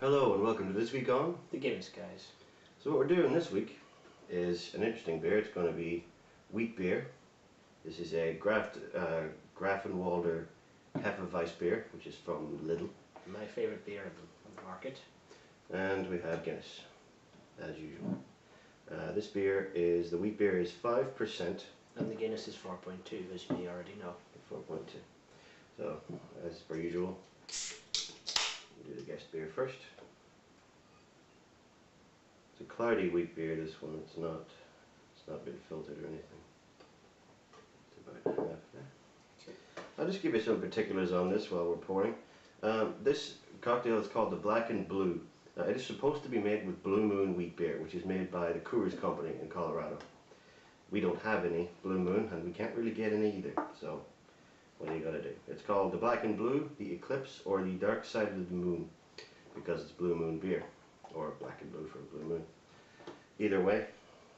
Hello and welcome to This Week on The Guinness guys. So what we're doing this week is an interesting beer. It's going to be wheat beer. This is a Grafenwalder Hefeweiss beer, which is from Lidl. My favourite beer on the market. And we have Guinness, as usual. This beer is, the wheat beer is 5%. And the Guinness is 4.2, as you may already know. 4.2. So, as per usual, we'll do the guest beer first. It's a cloudy wheat beer, this one. It's not been filtered or anything. It's about half there. Okay. I'll just give you some particulars on this while we're pouring. This cocktail is called the Black and Blue. It is supposed to be made with Blue Moon wheat beer, which is made by the Coors Company in Colorado. We don't have any Blue Moon, and we can't really get any either, so what do you gotta do? It's called the Black and Blue, the Eclipse, or the Dark Side of the Moon, because it's Blue Moon beer, or Black and Blue for Blue Moon. Either way,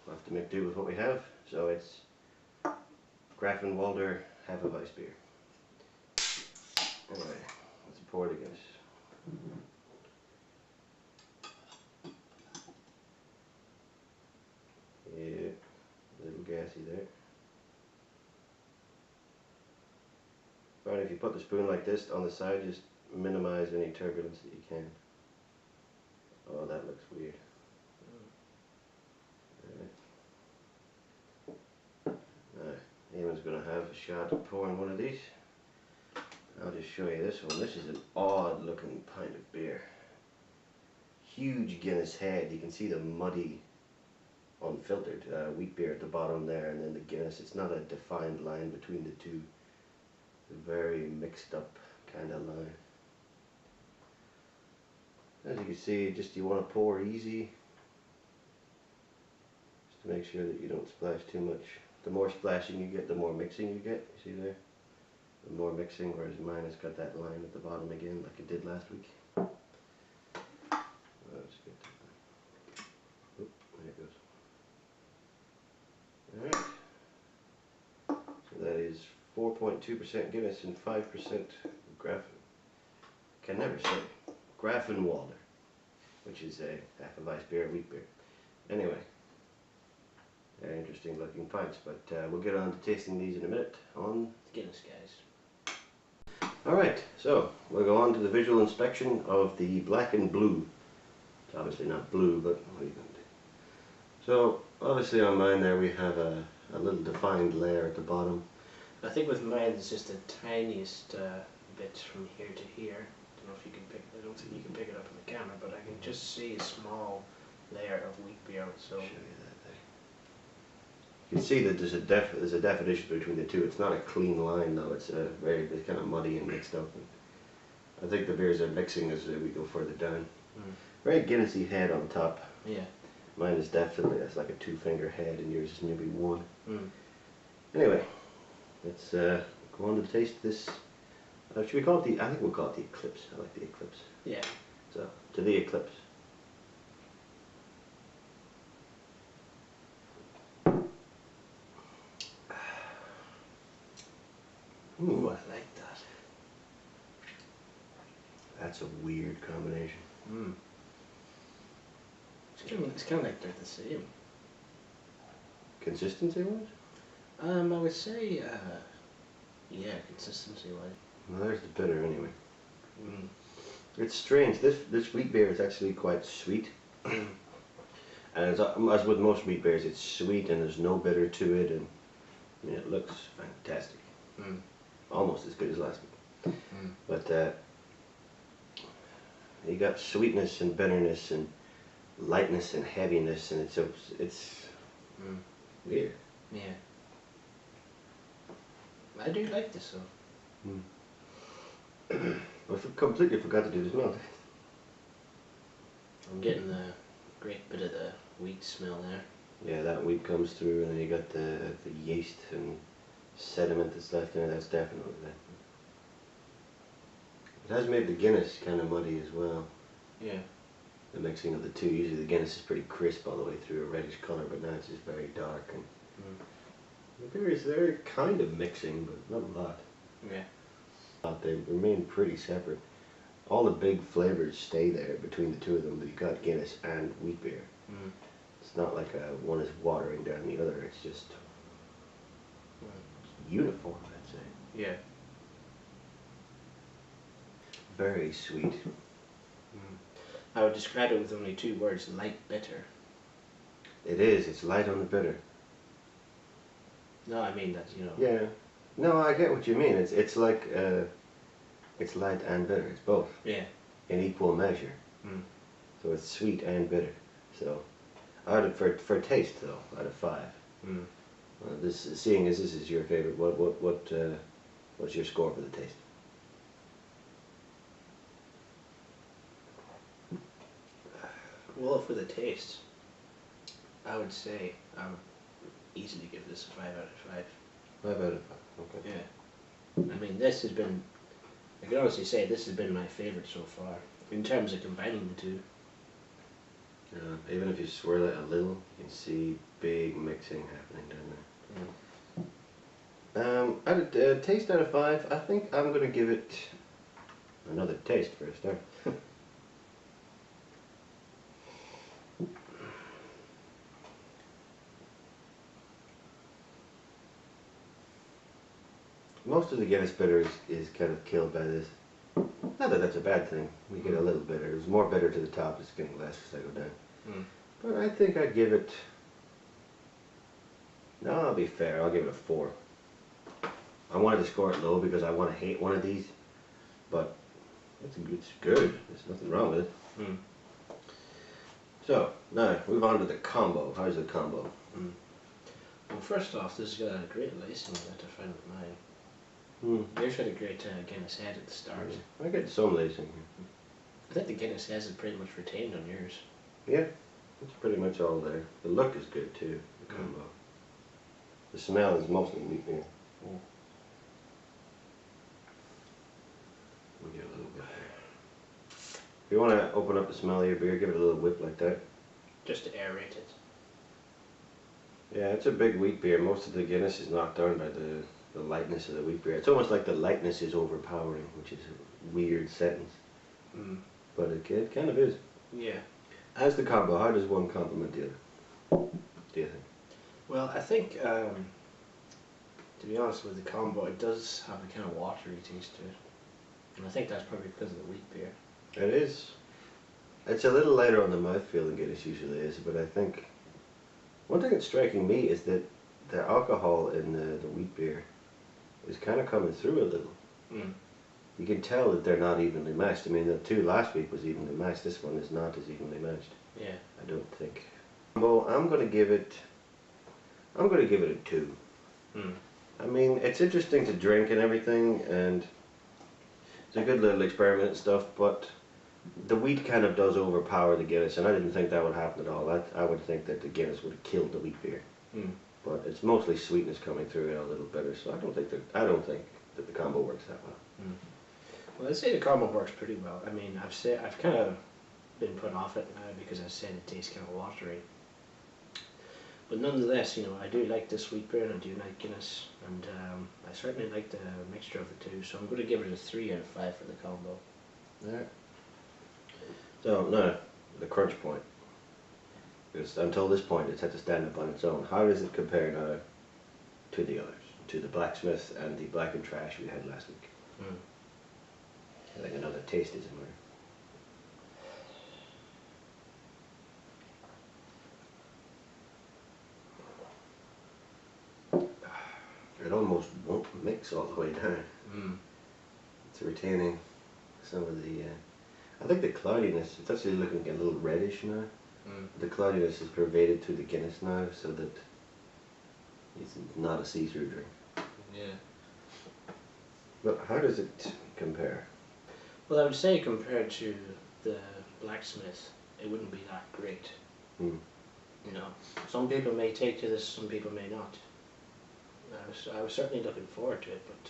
we'll have to make do with what we have, so it's Grafenwalder Hefeweiss beer. Anyway, let's pour the Guinness. Yeah, a little gassy there. Fine, if you put the spoon like this on the side, just minimize any turbulence that you can. Oh, that looks weird. Alright. Eamon's going to have a shot at pouring one of these. I'll just show you this one. This is an odd looking pint of beer. Huge Guinness head. You can see the muddy, unfiltered wheat beer at the bottom there, and then the Guinness. It's not a defined line between the two. It's a very mixed up kind of line. As you can see, just you want to pour easy, just to make sure that you don't splash too much. The more splashing you get, the more mixing you get. You see there? The more mixing, whereas mine has got that line at the bottom again, like it did last week. Let's get that. Oop, there it goes. Alright. So that is 4.2% Guinness and 5% can never say. Grafenwalder, which is a Hefeweiss beer, wheat beer. Anyway, very interesting looking pints, but we'll get on to tasting these in a minute on The Guinness guys. Alright, so we'll go on to the visual inspection of the Black and Blue. It's obviously not blue, but what are you going to do? So, obviously on mine there we have a little defined layer at the bottom. I think with mine it's just the tiniest bit from here to here. I don't know if you can pick it. I don't think you can pick it up on the camera, but I can just see a small layer of wheat beer. So I'll show you that there. You can see that there's a definition between the two. It's not a clean line though. It's it's kind of muddy and mixed up. And I think the beers are mixing as we go further down. Very Guinnessy head on top. Yeah. Mine is definitely, it's like a 2-finger head, and yours is maybe 1. Anyway, let's go on to taste this. Should we call it I think we'll call it the Eclipse. I like the Eclipse. Yeah. So, to the Eclipse. Ooh, I like that. That's a weird combination. It's kind of like they're the same. Consistency-wise? I would say, yeah, consistency-wise. Well, there's the bitter anyway. It's strange. This wheat beer is actually quite sweet. And as with most wheat beers, it's sweet and there's no bitter to it, and I mean, it looks fantastic. Almost as good as last week. But you got sweetness and bitterness and lightness and heaviness, and it's weird. Yeah. I do like this though. I completely forgot to do the smell. I'm getting a great bit of the wheat smell there. Yeah, that wheat comes through, and then you got the yeast and sediment that's left in it. That's definitely there. It has made the Guinness kind of muddy as well. Yeah. The mixing of the two. Usually the Guinness is pretty crisp all the way through, a reddish colour, but now it's just very dark. And the beers, they're kind of mixing, but not a lot. Yeah. They remain pretty separate. all the big flavors stay there between the two of them, but you got Guinness and wheat beer. Mm. It's not like one is watering down the other, it's just uniform, I'd say. Yeah. Very sweet. I would describe it with only 2 words: light bitter. It is, it's light on the bitter. No, I mean that, you know. Yeah. No, I get what you mean. It's like, it's light and bitter, it's both. Yeah. In equal measure. Mm. So it's sweet and bitter. So, for taste though, out of 5. Mm. Seeing as this is your favorite, what's your score for the taste? Well, for the taste, I would say I would easily give this a 5 out of 5. 5 out of 5. Okay. Yeah. I mean, this has been, I can honestly say this has been my favourite so far, in terms of combining the two. Even if you swirl it a little, you can see big mixing happening down there. Out of, taste out of 5, I think I'm going to give it another taste for a start. Most of the Guinness bitter is kind of killed by this. Not that that's a bad thing. We get a little bitter. It's more bitter to the top. It's getting less as I go down. Mm. But I think I'd give it... No, I'll be fair. I'll give it a 4. I wanted to score it low because I want to hate one of these. But it's good. There's nothing wrong with it. Mm. So, now, move on to the combo. How's the combo? Mm. Well, first off, this has got a great lacing that I found with mine. Yours had a great Guinness head at the start. I get some lacing here. I think the Guinness head is pretty much retained on yours. Yeah, it's pretty much all there. The look is good too, the combo. The smell is mostly wheat beer. We'll get a little bit there. If you want to open up the smell of your beer, give it a little whip like that. Just to aerate it. Yeah, it's a big wheat beer. Most of the Guinness is knocked down by the lightness of the wheat beer. It's almost like the lightness is overpowering, which is a weird sentence. Mm. But it kind of is. Yeah. As the combo, how does one complement the other? Do you think? Well, I think, to be honest with the combo, it does have a kind of watery taste to it. And I think that's probably because of the wheat beer. It is. It's a little lighter on the mouthfeel than Guinness usually is, but I think one thing that's striking me is that the alcohol in the wheat beer is kind of coming through a little. Mm. You can tell that they're not evenly matched. I mean, the 2 last week was evenly matched. This one is not as evenly matched. Yeah. I don't think. Well, I'm going to give it a 2. Mm. I mean, it's interesting to drink and everything, and it's a good little experiment and stuff, but the wheat kind of does overpower the Guinness, and I didn't think that would happen at all. I would think that the Guinness would have killed the wheat beer. Mm. But it's mostly sweetness coming through and a little bitter, so I don't think that the combo works that well. Mm. Well, I'd say the combo works pretty well. I mean, I've kind of been put off it now because I said it tastes kind of watery. But nonetheless, you know, I do like this wheat beer and I do like Guinness, and I certainly like the mixture of the two. So I'm going to give it a 3 out of 5 for the combo. Alright. So now the crunch point. Because until this point it's had to stand up on its own. How does it compare now to the others? To the Blacksmith and the Black and Trash we had last week? Mm. I think another taste is in there. It almost won't mix all the way down. Mm. It's retaining some of the... I think the cloudiness, it's actually looking a little reddish now. Mm. The cloudiness is pervaded through the Guinness now, so that it's not a see-through drink. Yeah. But how does it compare? Well, I would say compared to the Blacksmith, it wouldn't be that great. Mm. You know, some people may take to this, some people may not. I was certainly looking forward to it, but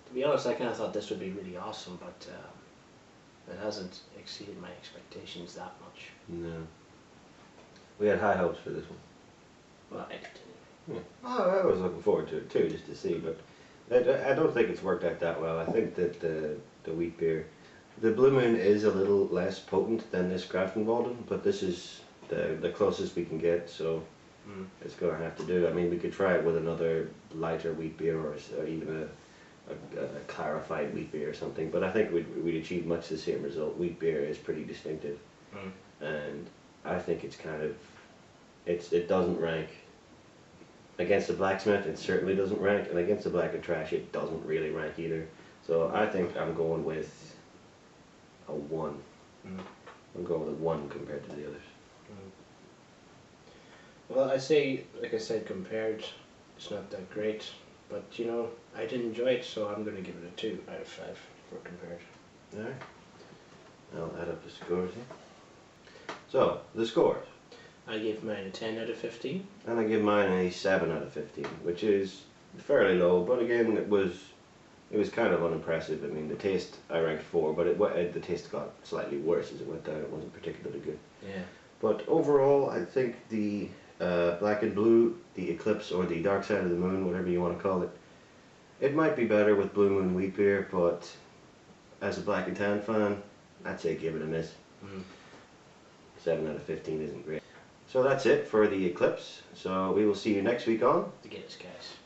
to be honest, I kind of thought this would be really awesome, but it hasn't exceeded my expectations that much. No. We had high hopes for this one. Well, I did. Yeah. Oh, I was looking forward to it too, just to see, but I don't think it's worked out that well. I think that the wheat beer. The Blue Moon is a little less potent than this Grafton Walden, but this is the closest we can get, so it's going to have to do. I mean, we could try it with another lighter wheat beer, or even a clarified wheat beer or something, but I think we'd achieve much the same result. Wheat beer is pretty distinctive, and I think it's kind of, it doesn't rank. Against the Blacksmith, it certainly doesn't rank, and against the Black and Trash, it doesn't really rank either. So I think I'm going with a 1. I'm going with a 1 compared to the others. Well, I say, like I said, compared, it's not that great, but you know, I did enjoy it, so I'm going to give it a 2 out of 5 for compared. Alright, I'll add up the scores here. So, the scores. I gave mine a 10 out of 15. And I give mine a 7 out of 15, which is fairly low, but again, it was kind of unimpressive. I mean, the taste, I ranked 4, but the taste got slightly worse as it went down. It wasn't particularly good. Yeah. But overall, I think the Black and Blue, the Eclipse, or the Dark Side of the Moon, whatever you want to call it, it might be better with Blue Moon wheat beer, but as a Black and Tan fan, I'd say give it a miss. 7 out of 15 isn't great. So that's it for the Eclipse. So we will see you next week on The Guinness, guys.